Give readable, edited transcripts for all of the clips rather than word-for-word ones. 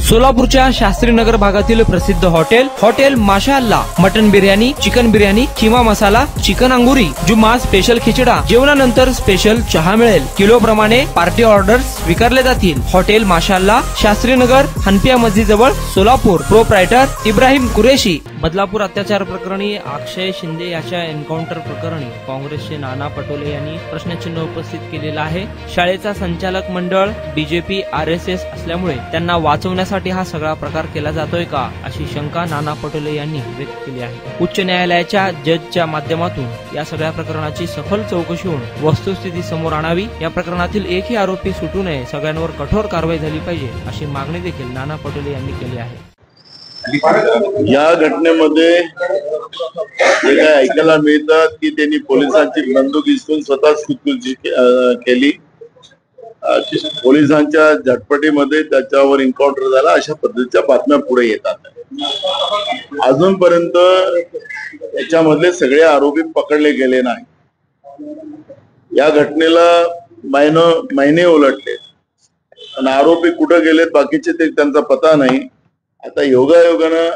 सोलापूरच्या शास्त्रीनगर भागातील प्रसिद्ध hotel Mashallah mutton biryani, chicken biryani, keema masala, chicken angoori, Jumma special खिचडा, जेवणानंतर स्पेशल चहा मिळेल। किलो प्रमाणे पार्टी ऑर्डर्स स्वीकारले जातील। हॉटेल माशाअल्ला, शास्त्रीनगर, हनपिया मस्जिद जवळ, सोलापूर। प्रोप्रायटर इब्राहिम कुरेशी। बदलापूर अत्याचार प्रकरणी अक्षय शिंदे याच्या एन्काउंटर प्रकरणी काँग्रेसचे नाना पटोले यांनी प्रश्नचिन्ह उपस्थित केलेला आहे। शाळेचा संचालक मंडळ बीजेपी RSS असल्यामुळे त्यांना वाचवण्यासाठी हा सगळा प्रकार केला जातोय का, अशी शंका नाना पटोले यांनी व्यक्त केली आहे। उच्च न्यायालयाच्या जजच्या माध्यमातून या सगळ्या प्रकरणाची सखोल चौकशी होऊन वस्तुस्थिती समोर आणावी। या प्रकरणातील एकही आरोपी सुटू नये, सगळ्यांवर कठोर कारवाई झाली पाहिजे, अशी मागणी देखील नाना पटोले यांनी केली आहे। या घटनेमध्ये जे काय ऐकायला मिळतात की त्यांनी पोलिसांची बंदूक हिसकून स्वतःच खुदकुशी केली। पोलिसांच्या झटपटीमध्ये त्याच्यावर एन्काउंटर झाला, अशा पद्धतीच्या बातम्या पुढे येतात। अजूनपर्यंत याच्यामधले सगळे आरोपी पकडले गेले नाही। या घटनेला महिने उलटले पण आरोपी कुठे गेलेत बाकीचे ते त्यांचा पत्ता नाही। आता योगायोगानं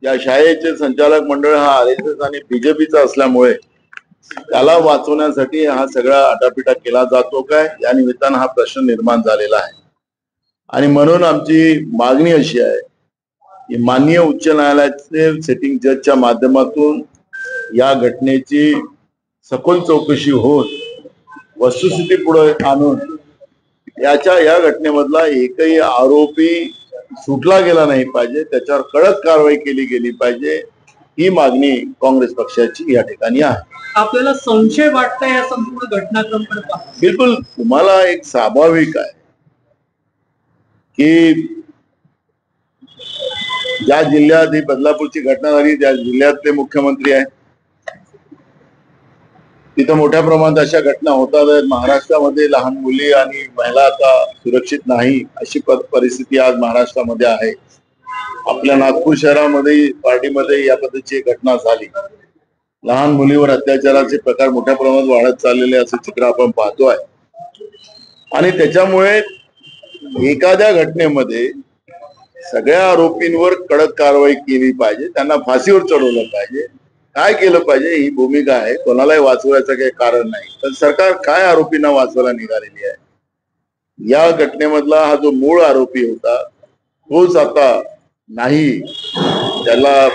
या शाळेचे संचालक मंडळ हा RSS आणि बीजेपीचा असल्यामुळे त्याला वाचवण्यासाठी हा सगळा आटापिटा केला जातो काय, या निमित्तानं हा प्रश्न निर्माण झालेला आहे। आणि म्हणून आमची मागणी अशी आहे की माननीय उच्च न्यायालयाचे सिटिंग जजच्या माध्यमातून या घटनेची सखोल चौकशी होऊन वस्तुस्थिती पुढे आणून या घटनेमधला एकही आरोपी सुटला गेला नाही पाहिजे, त्याच्यावर कडक कारवाई केली गेली पाहिजे, ही मागणी काँग्रेस पक्षाची या ठिकाणी आहे। आपल्याला संशय वाटतंय या संपूर्ण घटनाक्रमाकडे पाहून? बिलकुल, तुम्हाला एक स्वाभाविक आहे की ज्या जिल्ह्यात ही बदलापूरची घटना झाली त्या जिल्ह्यातले मुख्यमंत्री आहेत, तिथं मोठ्या प्रमाणात अशा घटना होतात। महाराष्ट्रामध्ये लहान मुली आणि महिला आता सुरक्षित नाही अशी परिस्थिती आज महाराष्ट्रामध्ये आहे। आपल्या नागपूर शहरामध्ये पार्टीमध्ये या पद्धतीची घटना झाली। लहान मुलीवर अत्याचाराचे प्रकार मोठ्या प्रमाणात वाढत चाललेले असे चित्र आपण पाहतोय। आणि त्याच्यामुळे एखाद्या घटनेमध्ये सगळ्या आरोपींवर कडक कारवाई केली पाहिजे, त्यांना फाशीवर चढवलं पाहिजे, काय केलं पाहिजे ही भूमिका आहे। कोणालाही वाचवायचं काही कारण नाही, पण सरकार काय आरोपींना वाचवायला निघालेली आहे। या घटनेमधला हा जो मूळ आरोपी होता तोच आता नाही, त्याला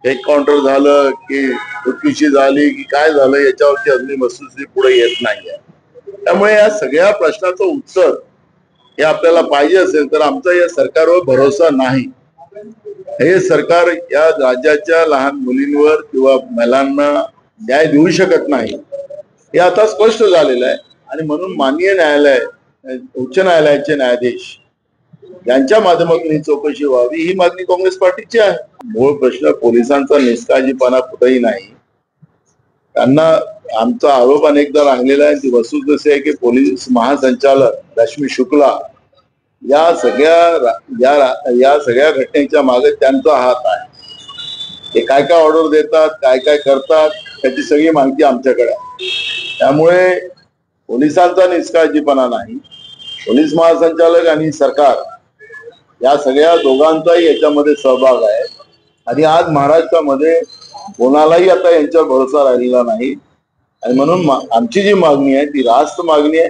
एन्काउंटर झालं की खुदकुशी झाली की काय झालं याच्यावरती अजून वस्तुस्थिती पुढे येत नाहीये। त्यामुळे या सगळ्या प्रश्नाचं उत्तर हे आपल्याला पाहिजे असेल तर आमचा या सरकारवर भरोसा नाही। हे सरकार या राज्याच्या लहान मुलींवर किंवा महिलांना न्याय देऊ शकत नाही, हे आता स्पष्ट झालेलं आहे। आणि म्हणून माननीय न्यायालय, उच्च न्यायालयाचे न्यायाधीश यांच्या माध्यमातून ही चौकशी व्हावी, ही मागणी काँग्रेस पार्टीची आहे। मूळ प्रश्न पोलिसांचा निष्काळजीपणा कुठेही नाही। त्यांना आमचा आरोप अनेकदा राहिलेला आहे, ती वस्तुस्थिती आहे की पोलीस महासंचालक रश्मी शुक्ला या सगळ्या घटनेच्या मागे त्यांचा हात आहे। ते काय काय ऑर्डर देतात, काय काय करतात, त्याची सगळी माहिती आमच्याकडे आहे। त्यामुळे पोलिसांचा निष्काळजीपणा नाही, पोलीस महासंचालक आणि सरकार या सगळ्या दोघांचाही याच्यामध्ये सहभाग आहे। आणि आज महाराष्ट्रामध्ये कोणालाही आता यांच्यावर भरोसा राहिलेला नाही। आणि म्हणून आमची जी मागणी आहे ती रास्त मागणी आहे।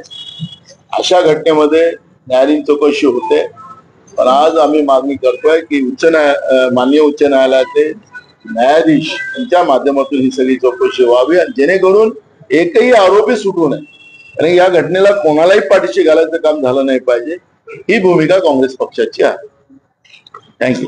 अशा घटनेमध्ये न्यायालयीन चौकशी होते, पण आज आम्ही मागणी करतोय की माननीय उच्च न्यायालयाचे न्यायाधीश यांच्या माध्यमातून ही सगळी चौकशी व्हावी, जेणेकरून एकही आरोपी सुटू नये। आणि या घटनेला कोणालाही पाठीशी घालायचं काम झालं नाही पाहिजे, ही भूमिका काँग्रेस पक्षाची आहे। थँक्यू।